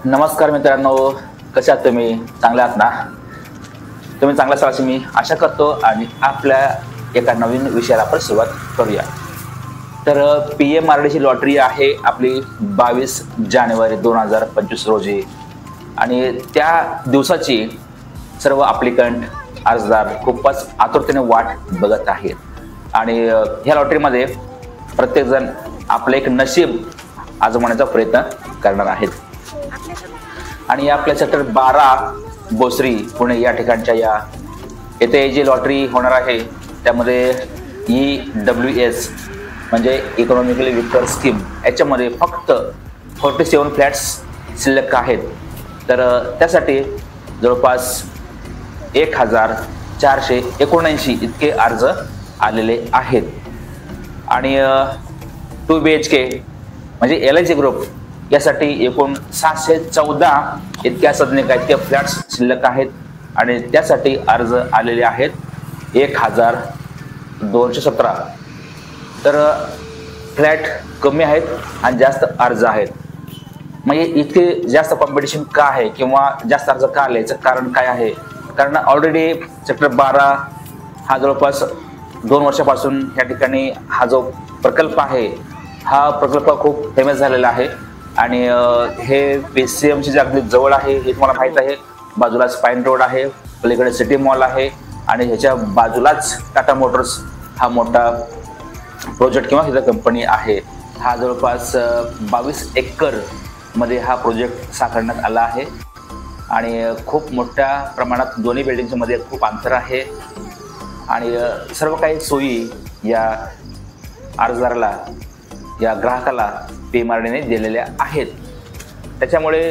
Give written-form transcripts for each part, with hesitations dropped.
नमस्कार मित्रांनो, कशा आहात तुम्ही? चांगले आहात ना? तुम्ही चांगला असाल अशी मी आशा करतो आणि आपल्या एका नवीन विषयाला आपण सुरुवात करूया. तर PMRDची लॉटरी आहे आपली 22 जानेवारी 2025 रोजी आणि त्या दिवसाची सर्व ॲप्लिकंट अर्जदार खूपच आतुरतेने वाट बघत आहेत आणि ह्या लॉटरीमध्ये प्रत्येकजण आपलं एक नशीब आजमावण्याचा प्रयत्न करणार आहेत. आणि आपल्या सेक्टर 12 बोसरी पुणे या ठिकाणच्या येथे जी लॉटरी होणार आहे त्यामध्ये EWS म्हणजे इकॉनॉमिकली विकर स्कीम याच्यामध्ये फक्त 47 फ्लॅट्स शिल्लक आहेत. तर त्यासाठी जवळपास 1479 इतके अर्ज आलेले आहेत आणि 2 BHK म्हणजे LIG ग्रुप यासाठी एकूण 714 इतक्या सदनिका इतके फ्लॅट्स शिल्लक आहेत आणि त्यासाठी अर्ज आलेले आहेत 1217. तर फ्लॅट कमी आहेत आणि जास्त अर्ज आहेत. म्हणजे इतके जास्त कॉम्पिटिशन का आहे किंवा जास्त अर्ज का आले याचं कारण काय आहे? कारण ऑलरेडी सेक्टर 12 हा जवळपास 2 वर्षापासून या ठिकाणी हा जो प्रकल्प आहे हा प्रकल्प खूप फेमस झालेला आहे आणि हे PCMC जे अगदी जवळ आहे हे तुम्हाला माहीत आहे. बाजूला स्पाईन रोड आहे, पलीकडे सिटी मॉल आहे आणि ह्याच्या बाजूलाच टाटा मोटर्स हा मोठा प्रोजेक्ट किंवा ही कंपनी आहे. हा जवळपास 22 एकर मध्ये हा प्रोजेक्ट साकारण्यात आला आहे आणि खूप मोठ्या प्रमाणात दोन्ही बिल्डिंगच्या मध्ये खूप अंतर आहे आणि सर्व काही सोयी या अर्जदाराला या ग्राहकाला PMRDने दिलेल्या आहेत. त्याच्यामुळे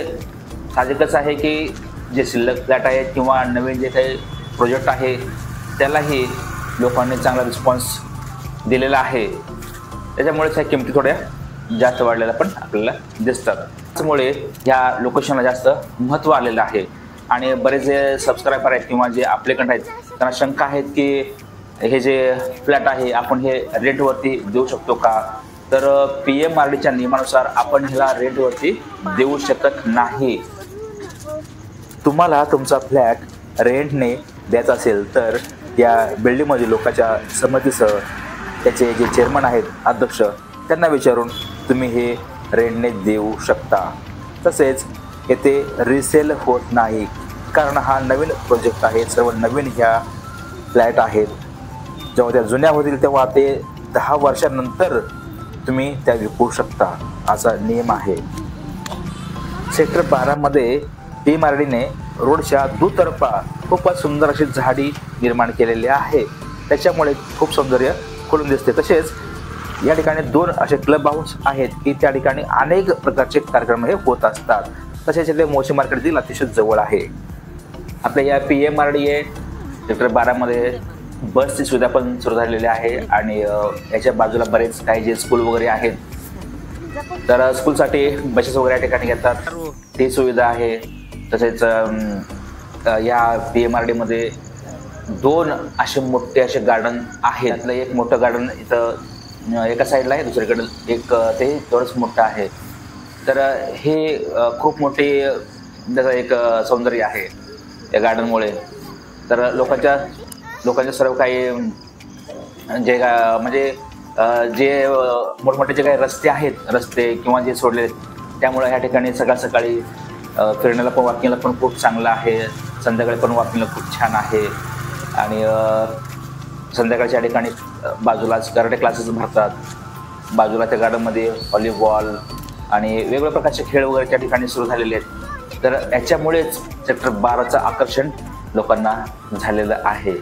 साहजिकच आहे की जे शिल्लक फ्लॅट आहेत किंवा नवीन जे काही प्रोजेक्ट आहे त्यालाही लोकांनी चांगला रिस्पॉन्स दिलेला आहे. त्याच्यामुळेच ह्या किमती थोड्या जास्त वाढलेल्या पण आपल्याला दिसतात. त्यामुळे ह्या लोकेशनला जास्त महत्त्व आलेलं आहे आणि बरेच जे सबस्क्रायबर आहेत किंवा जे ॲप्लिकंट आहेत त्यांना शंका आहेत की हे जे फ्लॅट आहे आपण हे रेंटवरती देऊ शकतो का? तर PMRDच्या नियमानुसार आपण ह्याला रेंटवरती देऊ शकत नाही. तुम्हाला तुमचा फ्लॅट रेंटने द्यायचा असेल तर या बिल्डिंगमधील लोकांच्या संमतीसह त्याचे जे चेअरमन आहेत अध्यक्ष त्यांना विचारून तुम्ही हे रेंटने देऊ शकता. तसेच येथे रिसेल होत नाही कारण हा नवीन प्रोजेक्ट आहे. सर्व नवीन ह्या फ्लॅट आहेत. जेव्हा त्या जुन्या होतील तेव्हा ते 10 वर्षांनंतर तुम्ही त्या विकू शकता असा नियम आहे. सेक्टर 12 मध्ये PMRDने रोडच्या दुतर्फा खूपच सुंदर अशी झाडी निर्माण केलेली आहे. त्याच्यामुळे खूप सौंदर्य खुलून दिसते. तसेच या ठिकाणी 2 असे क्लब हाऊस आहेत की त्या ठिकाणी अनेक प्रकारचे कार्यक्रम हे होत असतात. तसेच इथे मोशी मार्केट देखील अतिशय जवळ आहे. आपल्या या PMRD सेक्टर 12 मध्ये बसची सुविधा पण सुरू झालेली आहे आणि याच्या बाजूला बरेच काही जे स्कूल वगैरे आहेत तर स्कूलसाठी बसेस वगैरे या ठिकाणी घेतात ती सुविधा आहे. तसेच या PMRD मध्ये 2 असे मोठे असे गार्डन आहेत. त्यातलं एक मोठं गार्डन इथं एका साईडला आहे, दुसरीकडे एक ते थोडंच मोठं आहे. तर हे खूप मोठे त्याचं एक सौंदर्य आहे या गार्डनमुळे. तर लोकांच्या सर्व काही जे म्हणजे जे मोठमोठे जे काही रस्ते किंवा जे सोडले त्यामुळे ह्या ठिकाणी सकाळी फिरण्याला पण वॉकिंगला पण खूप चांगलं आहे. संध्याकाळी पण वॉकिंगला खूप छान आहे आणि संध्याकाळच्या ठिकाणी बाजूलाच कराटे क्लासेस भरतात. बाजूला त्या गार्डनमध्ये व्हॉलीबॉल आणि वेगवेगळ्या प्रकारचे खेळ वगैरे त्या ठिकाणी सुरू झालेले आहेत. तर याच्यामुळेच सेक्टर 12चं आकर्षण लोकांना झालेलं आहे.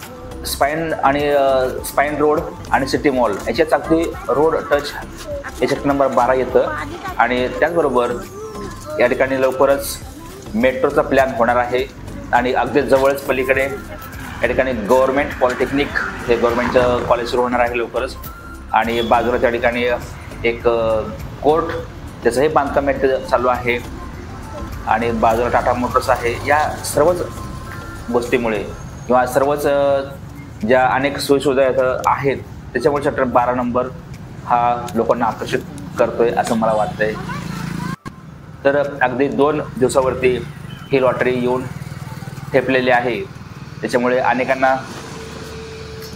स्पाईन रोड आणि सिटी मॉल याच्याच अगदी रोड टच हे सेक्टर नंबर 12 येतं आणि त्याचबरोबर या ठिकाणी लवकरच मेट्रोचा प्लॅन होणार आहे आणि अगदी जवळच पलीकडे या ठिकाणी गव्हर्नमेंट पॉलिटेक्निक हे गव्हर्नमेंटचं कॉलेज सुरू होणार आहे लवकरच आणि बाजूला त्या ठिकाणी एक कोर्ट त्याचंही बांधकाम चालू आहे आणि बाजूला टाटा मोटर्स आहे. या सर्वच गोष्टीमुळे किंवा सर्वच ज्या अनेक सोयीसुविधा इथं आहेत त्याच्यामुळे सेक्टर 12 नंबर हा लोकांना आकर्षित करतोय असं मला वाटतंय. तर अगदी 2 दिवसावरती ही लॉटरी येऊन ठेपलेली आहे. त्याच्यामुळे अनेकांना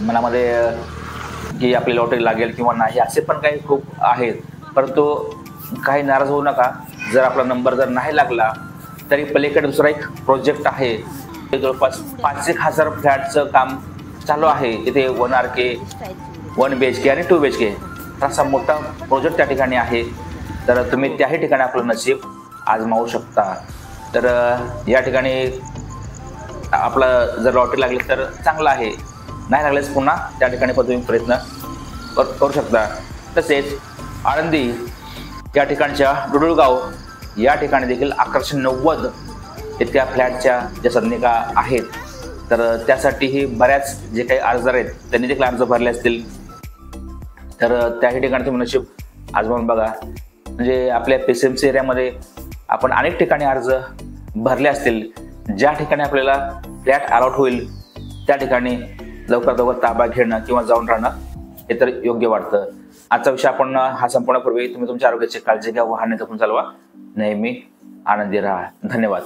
मनामध्ये की आपली लॉटरी लागेल किंवा नाही असे पण काही खूप आहेत. परंतु काही नाराज होऊ नका. जर आपला नंबर जर नाही लागला तरी पलीकडे दुसरा एक प्रोजेक्ट आहे. जवळपास 5,000 फ्लॅटचं काम चालू आहे. इथे 1 RK 1 BHK आणि 2 BHK असा मोठा प्रोजेक्ट त्या ठिकाणी आहे. तर तुम्ही त्याही ठिकाणी आपलं नशीब आजमावू शकता. तर या ठिकाणी आपलं जर लॉटरी लागली तर चांगलं आहे, नाही लागल्यास पुन्हा त्या ठिकाणी पण तुम्ही प्रयत्न करू शकता. तसेच आळंदी या ठिकाणच्या डुडुळगाव या ठिकाणी देखील 1190 इतक्या फ्लॅटच्या ज्या सदनिका आहेत. तर त्यासाठीही बऱ्याच जे काही अर्जदार आहेत त्यांनी देखील अर्ज भरले असतील. तर त्याही ठिकाणी तुम्ही नशीब आजमावून बघा. म्हणजे आपल्या PCMC एरियामध्ये आपण अनेक ठिकाणी अर्ज भरले असतील. ज्या ठिकाणी आपल्याला फ्लॅट अलॉट होईल त्या ठिकाणी लवकरात लवकर ताबा घेणं किंवा जाऊन राहणं हे तर योग्य वाटतं. आजचा विषय आपण हा संपण्यापूर्वी तुम्ही तुमच्या आरोग्याची काळजी घ्या, वाहने जपून चालवा, नेहमी आनंदी राहा. धन्यवाद.